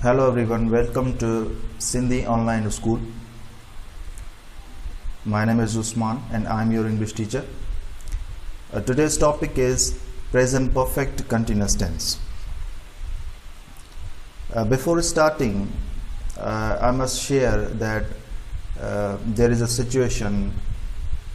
Hello everyone, welcome to Sindhi Online School. My name is Usman and I am your English teacher. Today's topic is present perfect continuous tense. Before starting, I must share that there is a situation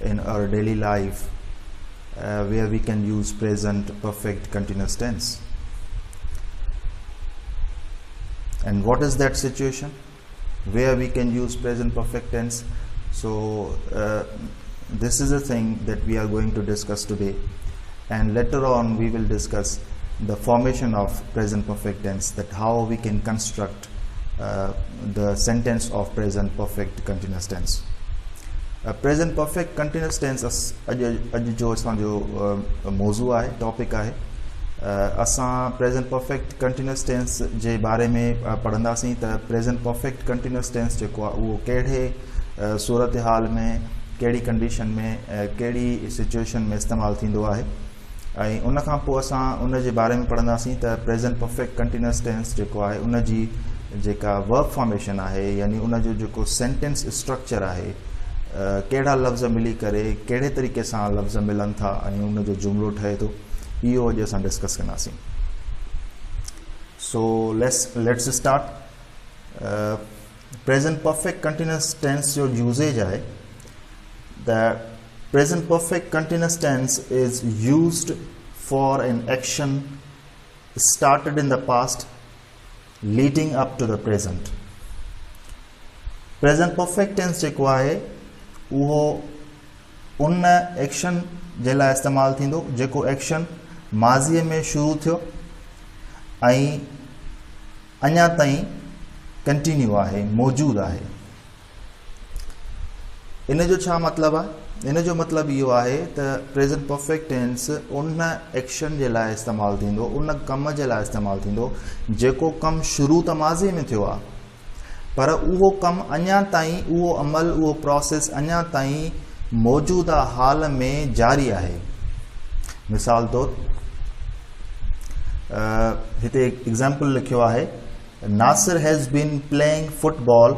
in our daily life where we can use present perfect continuous tense. And what is that situation where we can use present perfect tense? So this is a thing that we are going to discuss today, and later on we will discuss the formation of present perfect tense, that how we can construct the sentence of present perfect continuous tense. Present perfect continuous tense अॼु जो असांजो मौज़ू आहे, topic आहे. असां present perfect continuous tense जे बारे में पढ़ंदासीं त प्रेजेंट परफेक्ट कंटिन्यूस टेंस जेको आहे उहो कहिड़े सूरत हाल में, कहिड़ी कंडीशन में, कहिड़ी सिचुएशन में इस्तेमालु थींदो आहे. ऐं उन खां पोइ असां उन जे बारे में पढ़ंदासीं त प्रेजेंट परफेक्ट कंटिन्यूस टेंस जेको आहे उन जी जेका वर्ब फॉर्मेशन आहे, यानी उन जो जेको सेंटेंस स्ट्रक्चर आहे, कहिड़ा लफ़्ज़ मिली करे कहिड़े तरीक़े सां लफ़्ज़ मिलनि था ऐं उन जो जुमिलो ठहे थो, इहो अॼु असां डिस्कस कंदासीं. So let's start. Present perfect continuous tense जो यूसेज आहे, the present perfect continuous tense is used for an action started in the past leading up to the present. Present perfect tense जेको आहे उहो उन action जे लाइ इस्तेमालु थींदो जेको एक्शन माज़ीअ में शुरू थियो ऐं अञा ताईं कंटिन्यू आहे, मौजूदु आहे. इन जो छा मतिलबु आहे? इन जो मतिलबु इहो आहे त प्रेजेंट परफेक्ट टेंस उन एक्शन जे लाइ इस्तेमालु थींदो, उन कम जे लाइ इस्तेमालु थींदो जेको कमु शुरू त माज़ीअ में थियो आहे, पर उहो कमु अञा ताईं, उहो अमल, उहो प्रोसेस अञा ताईं मौजूदा हाल में जारी आहे. मिसाल तौर हिते एग्जाम्पल लिखियो आहे, Nasir has been playing football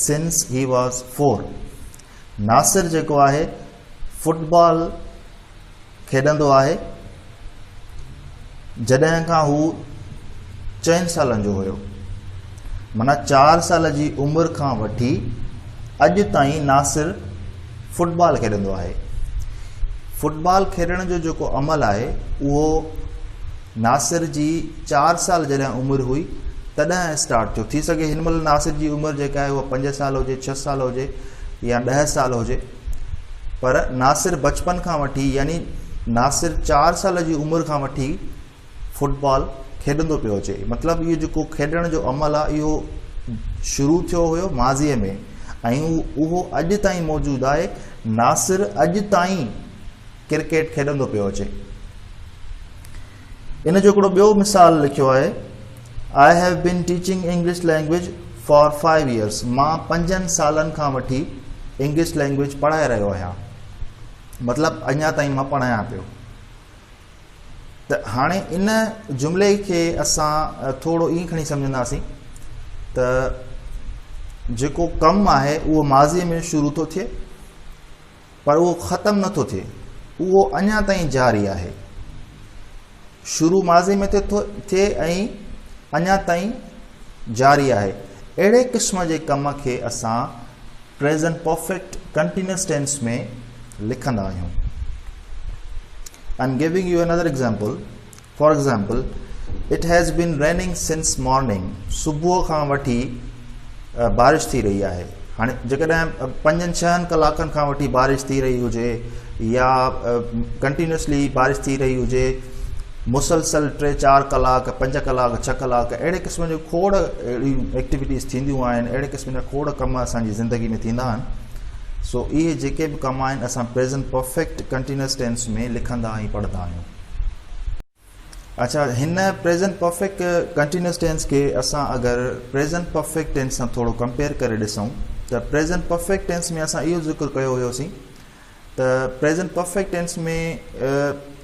since he was 4. Nasir जेको आहे फुटबॉल खेॾंदो आहे जॾहिं खां हू 4 सालनि जो हुयो. माना 4 साल जी उमिरि खां वठी अॼु ताईं नासिर फुटबॉल खेॾंदो आहे. फुटबॉल खेॾण जो जेको अमल आहे उहो नासिर जी 4 साल जॾहिं उमिरि हुई तॾहिं स्टार्ट थियो. थी सघे हिन महिल नासिर जी उमिरि जेका आहे उहा 5 साल हुजे, 6 साल हुजे या 10 साल हुजे, पर नासिर बचपन खां वठी, यानी नासिर 4 साल जी उमिरि खां वठी फुटबॉल खेॾंदो पियो अचे. मतिलबु इहो जेको खेॾण जो अमल आहे इहो शुरू थियो हुयो माज़ीअ में ऐं उहो अॼु ताईं मौजूदु आहे. नासिर अॼु ताईं क्रिकेट खेॾंदो पियो अचे. इन जो हिकिड़ो ॿियो मिसाल लिखियो आहे, I have been teaching English language for 5 years. मां 5 सालनि खां वठी इंग्लिश लैंग्वेज पढ़ाए रहियो आहियां, मतिलबु अञा ताईं मां पढ़ायां पियो. त हाणे इन जुमिले खे असां थोरो ईअं खणी सम्झंदासीं त जेको कमु आहे उहो माज़ीअ में शुरू थो थिए, पर उहो ख़तमु नथो थिए, उहो अञा ताईं जारी आहे. शुरू माज़ी में थिए ऐं अञा ताईं जारी आहे. अहिड़े क़िस्म जे कम खे असां प्रेजेंट परफेक्ट कंटिन्यूस टेंस में लिखंदा आहियूं. I am giving you another example. For example, it has been raining since morning. सुबुह खां वठी बारिश थी रही आहे. हाणे जेकॾहिं 5-6 कलाकनि खां वठी बारिश थी रही हुजे या कंटिन्यूसली बारिश थी रही हुजे, मुसलसल 3-4 कलाक, 5 कलाक, 6 कलाक, अहिड़े क़िस्म जो खोड़ अहिड़ियूं एक्टिविटीज़ थींदियूं आहिनि, अहिड़े क़िस्म जा खोड़ कम असांजी ज़िंदगी में थींदा आहिनि. सो इहे जेके बि कम आहिनि असां प्रेजेंट परफेक्ट कंटिन्यूस टेंस में लिखंदा ऐं पढ़ंदा आहियूं. अच्छा, हिन प्रेजेंट परफेक्ट कंटिन्यूस टेंस के असां अगरि प्रेजेंट परफेक्ट टेंस सां थोरो कंपेयर करे ॾिसूं त प्रेजेंट परफेक्ट टेंस में असां इहो ज़िक्र कयो हुयोसीं त प्रेजेंट परफेक्ट टेंस में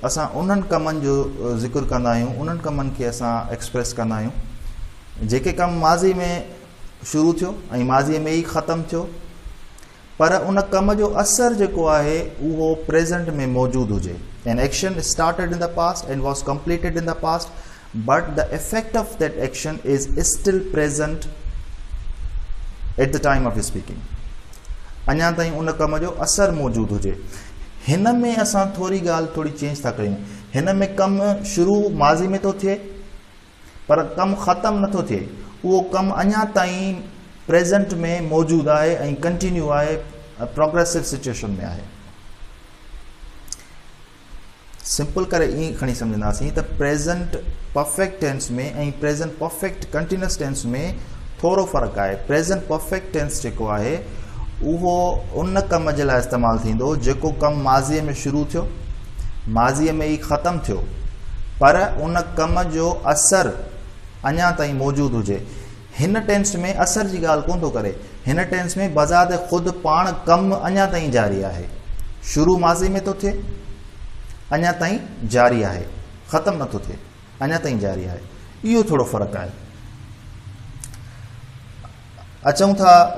असां उन्हनि कमनि जो ज़िक्र कंदा आहियूं, उन्हनि कमनि खे असां एक्सप्रेस कंदा आहियूं जेके कम माज़ी में शुरू थियो ऐं माज़ीअ में ई ख़त्म थियो, पर उन कम जो असर जेको आहे उहो प्रेज़ेंट में मौजूदु हुजे। An action started in the past and was completed in the past, but the effect of that action is still present at the time of speaking. अञा ताईं उन कम जो असर मौजूदु हुजे। हिन में असां थोड़ी चेंज था कयूं। हिन में कम शुरू माज़ी में तो थिए, पर कम ख़त्म नथो थिए। उहो कम अञा ताईं प्रेज़ेंट में मौजूदु आहे ऐं कंटिन्यू आहे, प्रोग्रेसिव सिचुएशन में आहे। सिंपल करे ईअं खणी सम्झंदासीं त प्रेज़ेंट परफेक्ट टेंस में ऐं प्रेज़ेंट परफेक्ट कंटिन्यूअस टेंस में थोरो फ़र्क़ु आहे। प्रेज़ेंट परफेक्ट टेंस जेको आहे उहो उन कम जे लाइ इस्तेमालु थींदो जेको कमु माज़ीअ में शुरू थियो, माज़ीअ में ई ख़त्म थियो, पर उन कम जो असर अञा ताईं मौजूदु हुजे। हिन टेंस में असर जी ॻाल्हि कोन थो करे। हिन टेंस में बज़ात ख़ुदि पाण कमु अञा ताईं जारी आहे। शुरू माज़ी में थो थिए, अञा ताईं जारी आहे, ख़त्म नथो थिए, अञा ताईं जारी आहे। इहो थोरो फ़र्क़ु आहे। अचूं था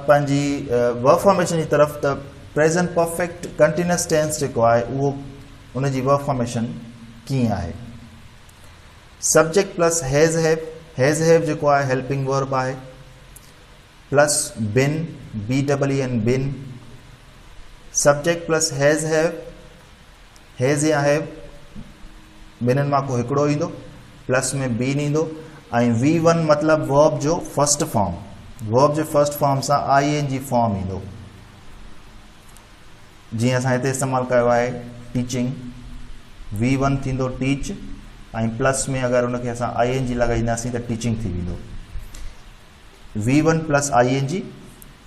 पंहिंजी वर्ब फॉर्मेशन जी तरफ़। त प्रेज़ेंट परफेक्ट कंटिन्यूअस टेंस जेको आहे उहो उन जी वर्ब फॉर्मेशन कीअं आहे। सब्जेक्ट प्लस हैज़ हैव जेको आहे हेल्पिंग वर्ब आहे, plus been BEEN been. Subject plus has या हैव ॿिन्हिनि मां को हिकिड़ो ईंदो, प्लस में बीन ईंदो, ऐं V1 मतिलबु वर्ब जो फर्स्ट फॉर्म। वर्ब जे फर्स्ट फॉर्म सां ING फॉर्म ईंदो। जीअं असां हिते इस्तेमालु कयो आहे टीचिंग, V1 थींदो टीच, ऐं प्लस में अगरि उनखे असां ING लॻाईंदासीं त टीचिंग थी वेंदो। V1 plus ING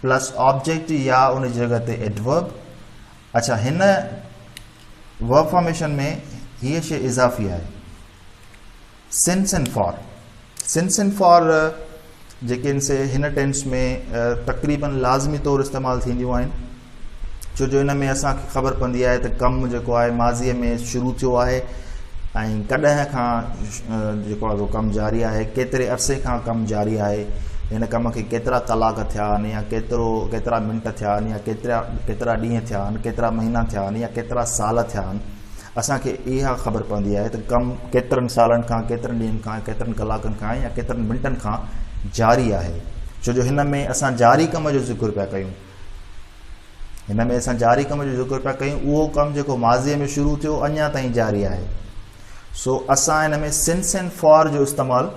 plus object या उन जी जॻह ते एडवर्ब। अच्छा, हिन वर्ब फॉर्मेशन में हीअ शइ इज़ाफ़ी आहे, सिंस एंड फॉर जेके से हिन टेंस में तक़रीबन लाज़मी तौरु इस्तेमालु थींदियूं आहिनि, छो जो हिन में असांखे ख़बर पवंदी आहे त कमु जेको आहे माज़ीअ में शुरू थियो आहे ऐं कॾहिं खां जेको आहे कमु जारी आहे, केतिरे अरसे खां कमु जारी आहे, हिन कम खे केतिरा कलाक थिया आहिनि या केतिरा मिंट थिया आहिनि या केतिरा ॾींहं थिया आहिनि, केतिरा महीना थिया आहिनि या केतिरा साल थिया आहिनि। असांखे इहा ख़बर पवंदी आहे त कमु केतिरनि सालनि खां, केतिरनि ॾींहंनि खां, केतिरनि कलाकनि खां या केतिरनि मिंटनि खां जारी आहे। छो जो हिन में असां जारी कम जो ज़िक्र पिया कयूं, उहो कमु जेको माज़ीअ में शुरू थियो अञा ताईं जारी आहे। सो असां हिन में सिंस एंड फॉर जो इस्तेमालु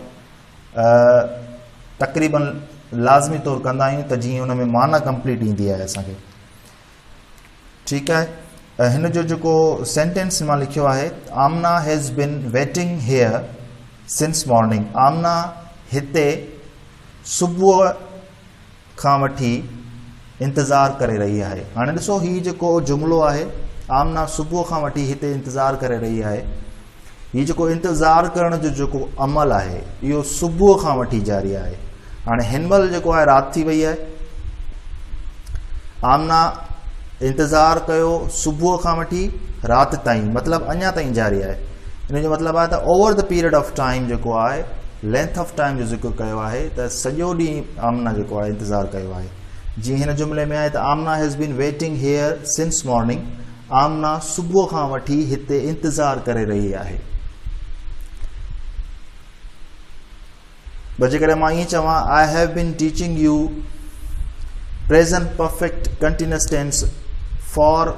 तक़रीबन लाज़मी तौरु कंदा आहियूं त जीअं हुन में माना कंप्लीट ईंदी आहे असांखे। ठीकु आहे। हिन जो जेको सेंटेंस मां लिखियो आहे, Amna has been waiting here since morning. Amna हिते सुबुह खां वठी इंतज़ारु करे रही आहे। हाणे ॾिसो, हीउ जेको जुमिलो आहे, आमना सुबुह खां वठी हिते इंतज़ारु करे रही आहे, हीउ जेको इंतज़ारु करण जो जेको अमल आहे इहो सुबुह खां वठी जारी आहे। हाणे हिन महिल जेको आहे राति थी वई आहे, आमना इंतज़ारु कयो सुबुह खां वठी राति ताईं, मतिलबु अञा ताईं जारी आहे। इन जो मतिलबु आहे त over the period of time जेको आहे, लेंथ ऑफ टाइम जो ज़िक्र कयो आहे त सॼो ॾींहुं आमना जेको आहे इंतज़ारु कयो आहे। जीअं हिन जुमिले में आहे त Amna has been waiting here since morning. Amna सुबुह खां वठी हिते इंतज़ारु करे रही आहे। जेकॾहिं मां ईअं चवां, I have been teaching you present perfect continuous tense for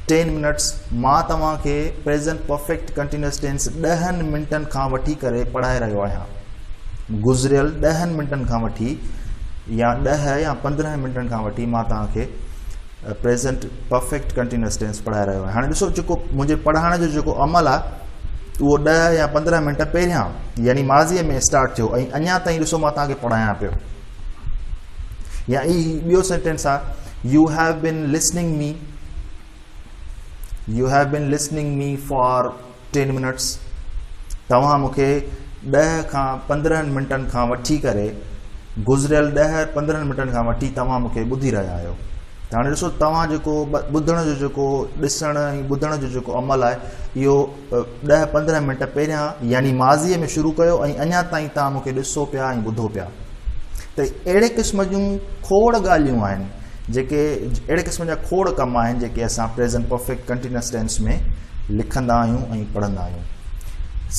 10 minutes, मां तव्हांखे प्रेज़ेंट परफेक्ट कंटिन्यूअस टेंस 10 मिंटनि खां वठी करे पढ़ाए रहियो आहियां। गुज़िरियल 10 मिंटनि खां वठी या 10 या 15 मिंटनि खां वठी मां तव्हांखे प्रेज़ेंट परफेक्ट कंटिन्यूअस टेंस पढ़ाए रहियो आहियां। हाणे ॾिसो, जेको मुंहिंजे पढ़ाइण जो जेको अमल आहे उहो 10 या 15 मिंट पहिरियां यानी माज़ीअ में स्टार्ट थियो ऐं अञा ताईं ॾिसो मां तव्हांखे पढ़ायां पियो। या ॿियो सेंटेंस आहे, you have been listening me for 10 minutes. तव्हां मूंखे 10 खां 15 मिंटनि खां वठी करे, गुज़िरियल 10-15 मिंटनि खां वठी तव्हां मूंखे ॿुधी रहिया आहियो, त हाणे ॾिसो तव्हां जेको ॿुधण जो जेको ॾिसण ऐं ॿुधण जो जेको अमल आहे इहो 10-15 मिंट पहिरियां यानी माज़ीअ में शुरू कयो ऐं अञा ताईं तव्हां मूंखे ॾिसो पिया ऐं ॿुधो पिया। त अहिड़े क़िस्म जूं खोड़ ॻाल्हियूं आहिनि जेके अहिड़े क़िस्म जा खोड़ कम आहिनि जेके असां प्रेज़ेंट परफेक्ट कंटिन्यूअस टेंस में लिखंदा आहियूं ऐं पढ़ंदा आहियूं।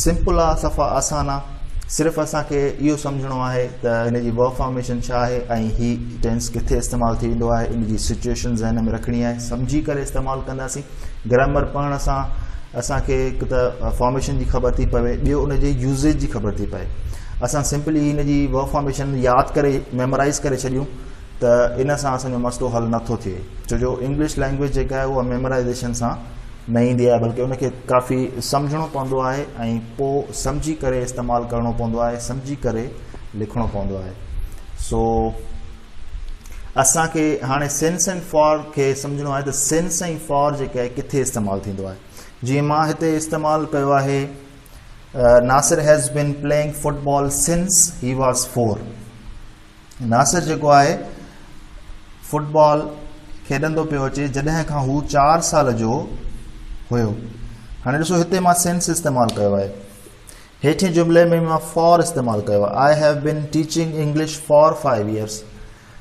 सिंपल आहे, सफ़ा आसान आहे, सिर्फ़ु असांखे इहो सम्झणो आहे त हिन जी वर्ब फॉर्मेशन छा आहे ऐं ही टेंस किथे इस्तेमालु थी वेंदो आहे, इन जी सिचुएशन ज़हन में रखणी आहे, सम्झी करे इस्तेमालु कंदासीं। ग्रामर पढ़ण सां असांखे हिकु त फॉर्मेशन जी ख़बर थी पवे, ॿियो उन जे यूज़ेज जी ख़बर थी पए। असां सिंपली हिन जी वर्ब फॉर्मेशन यादि करे मेमोराइज़ करे छॾियूं त इन सां असांजो मसइलो हल नथो थिए, छो जो इंग्लिश लैंग्वेज जेका आहे उहा मेमोराइज़ेशन सां न ईंदी आहे, बल्कि उनखे काफ़ी सम्झणो पवंदो आहे ऐं पोइ सम्झी करे इस्तेमालु करिणो पवंदो आहे, सम्झी करे लिखणो पवंदो आहे। सो असांखे हाणे सिंस एंड फॉर खे सम्झणो आहे त सिंस ऐं फॉर जेके आहे किथे इस्तेमालु थींदो आहे। जीअं मां हिते इस्तेमालु कयो आहे Nasir has been playing football since he was 4। Nasir जेको आहे फुटबॉल खेॾंदो पियो अचे जॾहिं खां हू 4 साल जो हुयो। हाणे ॾिसो हिते मां सिंस इस्तेमालु कयो आहे, हेठि जुमिले में मां फॉर इस्तेमालु कयो आहे, I have been teaching English for 5 years।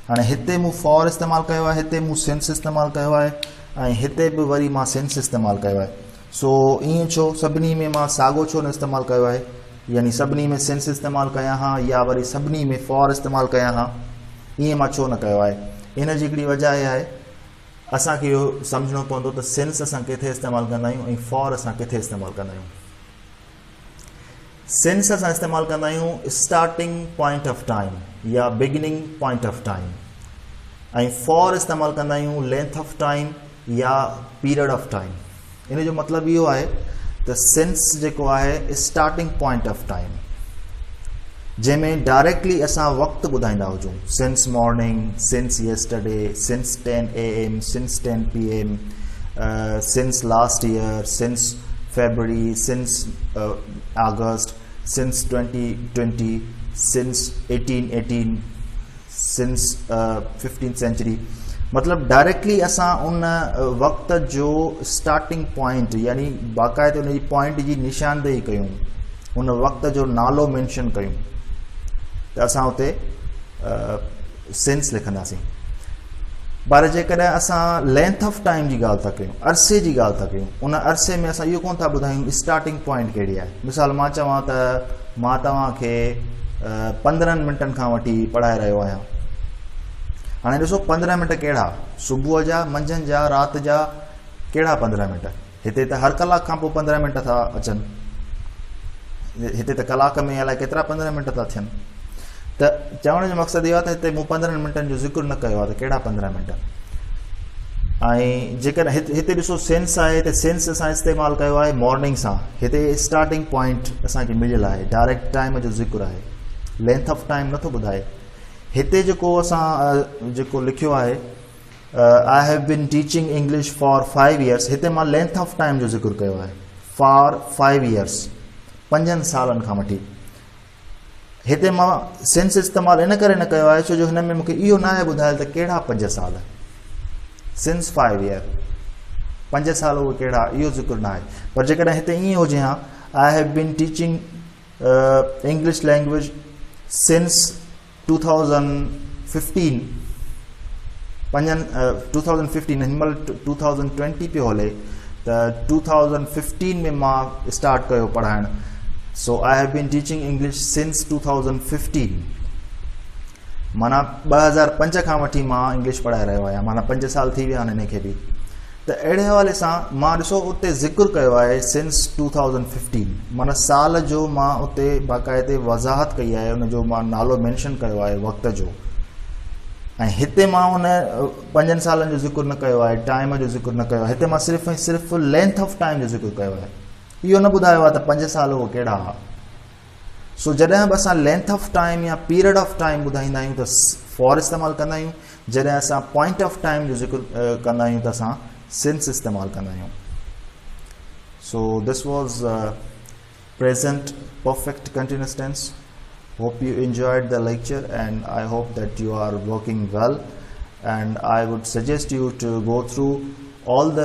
हाणे हिते मूं फॉर इस्तेमालु कयो आहे, हिते मूं सिंस इस्तेमालु कयो आहे ऐं हिते बि वरी मां सिंस इस्तेमालु कयो आहे। सो ईअं छो, सभिनी में मां साॻियो छो न इस्तेमालु कयो आहे, यानी सभिनी में सिंस इस्तेमालु कयां हा या वरी सभिनी में फॉर इस्तेमालु कयां हा, ईअं मां छो न कयो आहे। इन जी हिकिड़ी वजह इहा आहे असांखे इहो सम्झणो पवंदो त सिंस असां किथे इस्तेमालु कंदा आहियूं ऐं फॉर असां किथे इस्तेमालु कंदा आहियूं। सिंस असां इस्तेमालु कंदा आहियूं स्टार्टिंग पॉइंट ऑफ टाइम या बिगिनिंग पॉइंट ऑफ टाइम, ऐं फॉर इस्तेमालु कंदा आहियूं लेंथ ऑफ टाइम या पीरियड ऑफ टाइम। इन जो मतिलबु इहो आहे त सिंस जेको आहे स्टार्टिंग पॉइंट ऑफ टाइम, जंहिंमें डायरेक्टली असां वक़्तु ॿुधाईंदा हुजूं, since morning, since yesterday, since 10 AM, since 10 PM, since last year, since February, since August, since 2020, since 1818, since 15th century। मतलब डायरेक्टली असां उन वक़्त जो स्टार्टिंग पॉइंट यानी बाक़ाइदे उन जी पॉइंट जी निशानदेही कयूं, उन वक़्त जो नालो मेंशन कयूं त असां उते सिंस लिखंदासीं। पर जेकॾहिं असां लेंथ ऑफ टाइम जी ॻाल्हि था कयूं, अरसे जी ॻाल्हि था कयूं, उन अरसे में असां इहो कोन था ॿुधायूं स्टार्टिंग पॉइंट कहिड़ी आहे। मिसाल मां चवां त मां तव्हांखे 15 मिंटनि खां वठी पढ़ाए रहियो आहियां। हाणे ॾिसो 15 मिंट कहिड़ा, सुबुह जा, मंझंदि जा, राति जा, कहिड़ा 15 मिंट? हिते त हर कलाक खां पोइ 15 मिंट था अचनि, हिते त कलाक में अलाए केतिरा 15 मिंट था थियनि। त चवण जो मक़सदु इहो आहे त हिते मूं 15 मिंटनि जो ज़िक्र न कयो आहे त कहिड़ा 15 मिंट। ऐं जेकॾहिं हिते ॾिसो सिंस आहे त सिंस असां इस्तेमालु कयो आहे मॉर्निंग सां, हिते स्टार्टिंग पॉइंट असांखे मिलियल आहे, डायरेक्ट टाइम जो ज़िक्र आहे, लेंथ ऑफ टाइम नथो ॿुधाए। हिते जेको असां जेको लिखियो आहे I have been teaching English for 5 years, हिते मां लेंथ ऑफ टाइम जो ज़िक्र कयो आहे, फॉर 5 years, 5 सालनि खां वठी। हिते मां सिंस इस्तेमालु इन करे न कयो आहे छो जो हिन में मूंखे इहो न आहे ॿुधायल त कहिड़ा 5 साल, सिंस 5 year, 5 साल उहे कहिड़ा, इहो ज़िक्र न आहे। पर जेकॾहिं हिते ईअं हुजे हा I have been teaching English language since 2015, 2015 हिनमहिल 2020 पियो हले त 2015 में मां स्टार्ट कयो पढ़ाइणु। So I have been teaching English since 2015, माना 2005 खां वठी मां इंग्लिश पढ़ाए रहियो आहियां, माना 5 साल थी विया आहिनि हिनखे बि। त अहिड़े हवाले सां मां ॾिसो उते ज़िक्र कयो आहे सिंस 2015, माना साल जो मां उते बाक़ाइदे वज़ाहत कई आहे, उन जो मां नालो मेंशन कयो आहे वक़्त जो। ऐं हिते मां उन 5 सालनि जो ज़िक्र न कयो आहे, टाइम जो ज़िक्र न कयो आहे, हिते मां सिर्फ़ु ऐं सिर्फ़ु लेंथ ऑफ टाइम जो ज़िक्र कयो आहे। इहो न ॿुधायो आहे त 5 साल उहो कहिड़ा हुआ। सो जॾहिं बि असां लेंथ ऑफ टाइम या पीरियड ऑफ टाइम ॿुधाईंदा आहियूं त फॉर इस्तेमालु कंदा आहियूं, जॾहिं असां पॉइंट ऑफ टाइम जो ज़िक्र कंदा आहियूं त असां सिंस इस्तेमालु कंदा आहियूं। So this was present perfect continuous tense. Hope you enjoyed the lecture and I hope that you are working well and I would suggest you to go through all the